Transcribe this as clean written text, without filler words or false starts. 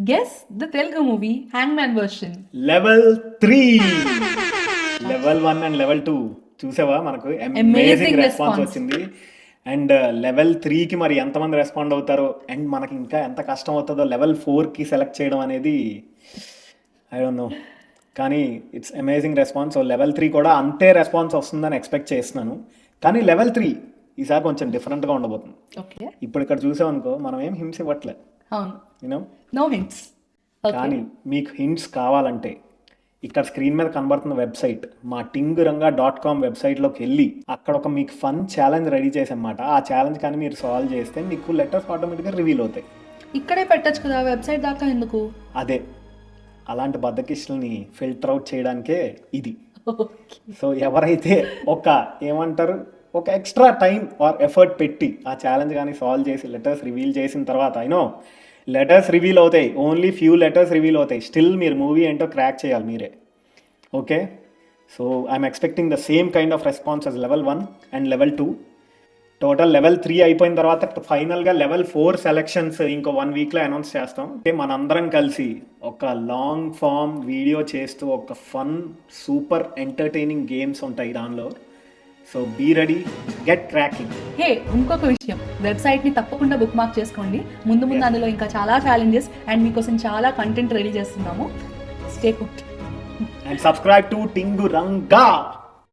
Guess the Telugu movie hang man version. Level 3, level 1 and level 2 చూసావా? మనకు amazing response వచ్చింది. And level 3కి మరి ఎంతమంది రెస్పాండ్ అవుతారో అండ్ మనకి ఇంకా ఎంత కష్టం అవుతుందో లెవెల్ 4కి సెలెక్ట్ చేయడం అనేది ఐ డోంట్ నో, కానీ it's amazing response. So level 3 కూడా అంతే రెస్పాన్స్ వస్తుందని ఎక్స్పెక్ట్ చేస్తున్నాను. కానీ లెవెల్ 3 ఈసారి కొంచెం డిఫరెంట్గా ఉండబోతుంది. ఓకే, ఇప్పుడు ఇక్కడ చూసామనుకో మనం ఏం హింట్స్ ఇవ్వట్లేదు, అవును, యూనో. No hints. కానీ మీకు హింట్స్ కావాలంటే ఇక్కడ స్క్రీన్ మీద కనబడుతున్న వెబ్సైట్ మా tinguranga.com వెబ్సైట్లోకి వెళ్ళి అక్కడ ఒక మీకు ఫన్ ఛాలెంజ్ రెడీ చేసామన్నమాట. ఆ ఛాలెంజ్ కానీ మీరు సాల్వ్ చేస్తే మీకు లెటర్స్ ఆటోమేటిక్గా రివీల్ అవుతాయి. ఇక్కడే పెట్టచ్చు కదా, వెబ్సైట్ దాకా ఎందుకు? అదే, అలాంటి బద్దకిష్టుల్ని ఫిల్టర్ అవుట్ చేయడానికే ఇది. సో ఎవరైతే ఒక ఎక్స్ట్రా టైం ఆర్ ఎఫర్ట్ పెట్టి ఆ ఛాలెంజ్ కానీ సాల్వ్ చేసి లెటర్స్ రివీల్ చేసిన తర్వాత లెటర్స్ రివీల్ అవుతాయి, ఓన్లీ ఫ్యూ లెటర్స్ రివీల్ అవుతాయి, స్టిల్ మీరు మూవీ ఏంటో క్రాక్ చేయాలి మీరే. Okay, so I'm expecting the same kind of response as level 1 and level 2. Total level 3 అయిపోయిన తర్వాత ఫైనల్గా లెవెల్ 4 సెలెక్షన్స్ ఇంకో 1 వీక్లో అనౌన్స్ చేస్తాం. మనందరం కలిసి ఒక లాంగ్ ఫామ్ వీడియో చేస్తూ ఒక ఫన్ సూపర్ ఎంటర్టైనింగ్ గేమ్స్ ఉంటాయి దానిలో. So be ready, get cracking. Hey, ఇంకొక విషయం, వెబ్సైట్ని తప్పకుండా బుక్ మార్క్ చేసుకోండి. ముందు అందులో ఇంకా చాలా ఛాలెంజెస్ అండ్ మీకోసం చాలా కంటెంట్ రెడీ చేస్తున్నాము. Stay cooked and subscribe to టింగురంగా.